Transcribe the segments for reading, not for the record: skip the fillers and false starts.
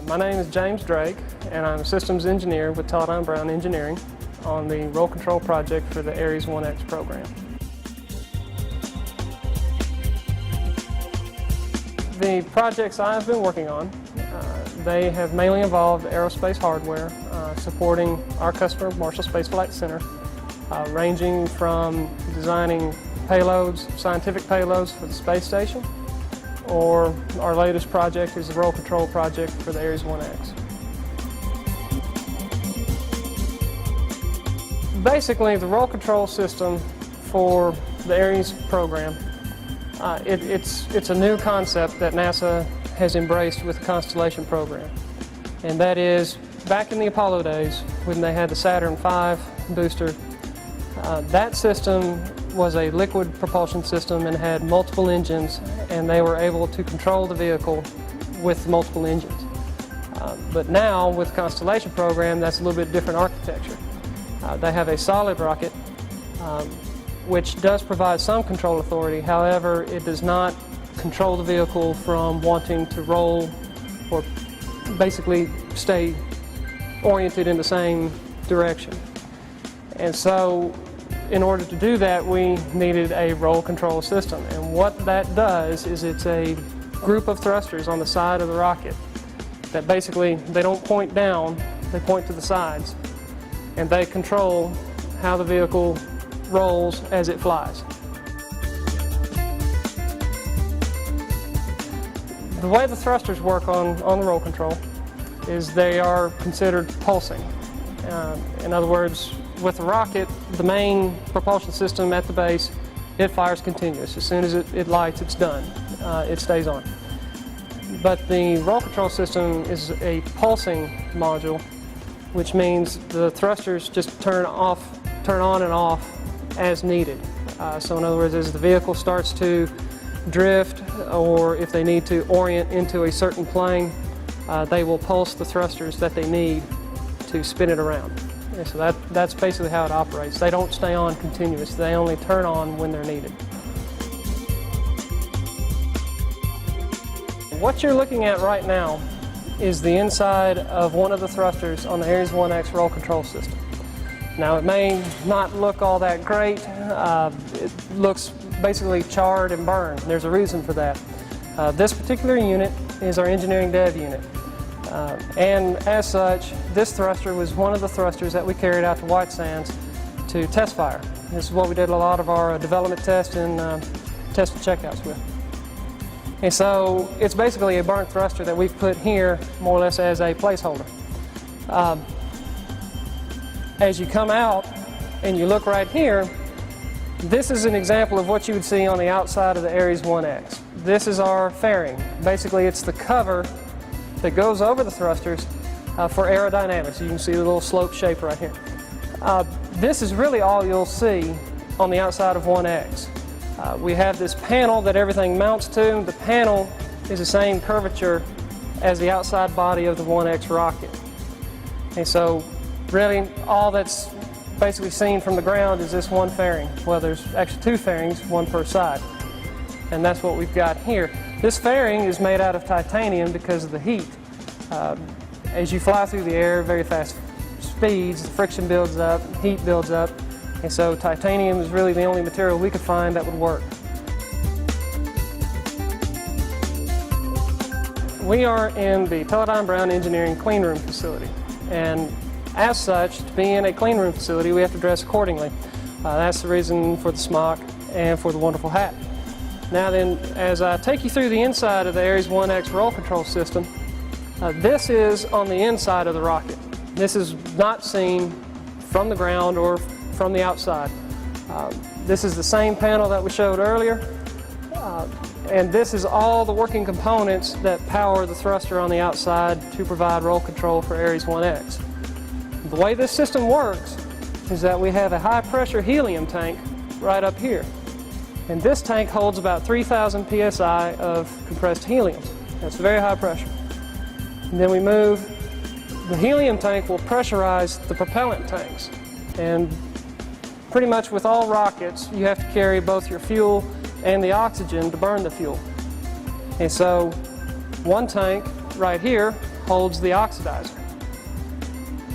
My name is James Drake, and I'm a systems engineer with Teledyne Brown Engineering on the roll control project for the Ares 1X program. The projects I've been working on, they have mainly involved aerospace hardware, supporting our customer, Marshall Space Flight Center, ranging from designing payloads, scientific payloads for the space station, or our latest project is the roll control project for the Ares 1X. Basically, the roll control system for the Ares program, it's a new concept that NASA has embraced with the Constellation program. And that is, back in the Apollo days, when they had the Saturn V booster, that system was a liquid propulsion system and had multiple engines, and they were able to control the vehicle with multiple engines. But now, with the Constellation program, that's a little bit different architecture. They have a solid rocket, which does provide some control authority. However, it does not control the vehicle from wanting to roll or basically stay oriented in the same direction. And so, in order to do that, we needed a roll control system. And what that does is it's a group of thrusters on the side of the rocket that basically, they don't point down, they point to the sides. And they control how the vehicle rolls as it flies. The way the thrusters work on the roll control is they are considered pulsing. In other words, with the rocket, the main propulsion system at the base, it fires continuous. As soon as it lights, it's done. It stays on. But the roll control system is a pulsing module, which means the thrusters just turn on and off as needed. So in other words, as the vehicle starts to drift, or if they need to orient into a certain plane, they will pulse the thrusters that they need to spin it around. And so that's basically how it operates. They don't stay on continuous. They only turn on when they're needed. What you're looking at right now is the inside of one of the thrusters on the Ares 1X roll control system. Now, it may not look all that great. It looks basically charred and burned. There's a reason for that. This particular unit is our engineering dev unit. And as such, this thruster was one of the thrusters that we carried out to White Sands to test fire. This is what we did a lot of our development tests and test and checkouts with. And so it's basically a burnt thruster that we've put here more or less as a placeholder. As you come out and you look right here, this is an example of what you would see on the outside of the Ares 1X. This is our fairing. Basically, it's the cover that goes over the thrusters for aerodynamics. You can see the little slope shape right here. This is really all you'll see on the outside of 1X. We have this panel that everything mounts to. The panel is the same curvature as the outside body of the 1X rocket. And so really all that's basically seen from the ground is this one fairing. Well, there's actually two fairings, one per side. And that's what we've got here. This fairing is made out of titanium because of the heat. As you fly through the air, very fast speeds, the friction builds up, heat builds up, and so titanium is really the only material we could find that would work. We are in the Teledyne Brown Engineering clean room facility, and as such, to be in a clean room facility, we have to dress accordingly. That's the reason for the smock and for the wonderful hat. Now then, as I take you through the inside of the Ares 1X roll control system, this is on the inside of the rocket. This is not seen from the ground or from the outside. This is the same panel that we showed earlier, and this is all the working components that power the thruster on the outside to provide roll control for Ares 1X. The way this system works is that we have a high-pressure helium tank right up here. And this tank holds about 3,000 psi of compressed helium. That's very high pressure. And then we move, the helium tank will pressurize the propellant tanks. And pretty much with all rockets, you have to carry both your fuel and the oxygen to burn the fuel. And so one tank right here holds the oxidizer.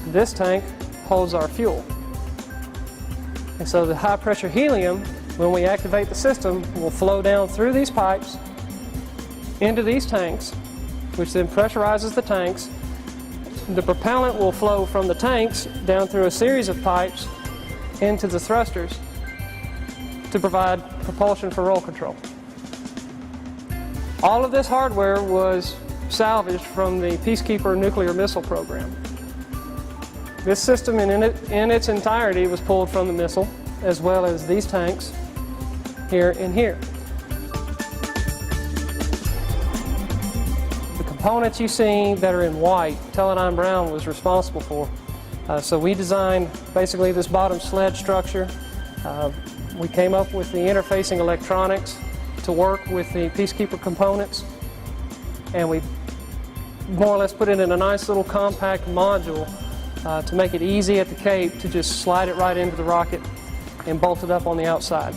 This tank holds our fuel. And so the high pressure helium, when we activate the system, will flow down through these pipes into these tanks, which then pressurizes the tanks. The propellant will flow from the tanks down through a series of pipes into the thrusters to provide propulsion for roll control. All of this hardware was salvaged from the Peacekeeper nuclear missile program. This system in its entirety was pulled from the missile, as well as these tanks here and here. The components you see that are in white, Teledyne Brown was responsible for. So we designed basically this bottom sled structure. We came up with the interfacing electronics to work with the Peacekeeper components, and we more or less put it in a nice little compact module to make it easy at the cape to just slide it right into the rocket and bolt it up on the outside.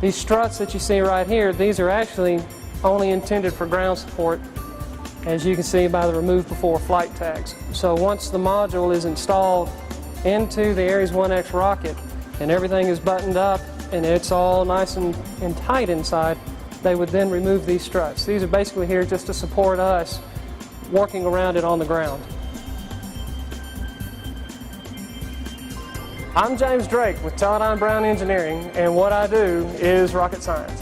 These struts that you see right here, these are actually only intended for ground support, as you can see by the remove before flight tags. So once the module is installed into the Ares 1X rocket and everything is buttoned up and it's all nice and tight inside, they would then remove these struts. These are basically here just to support us working around it on the ground. I'm James Drake with Teledyne Brown Engineering, and what I do is rocket science.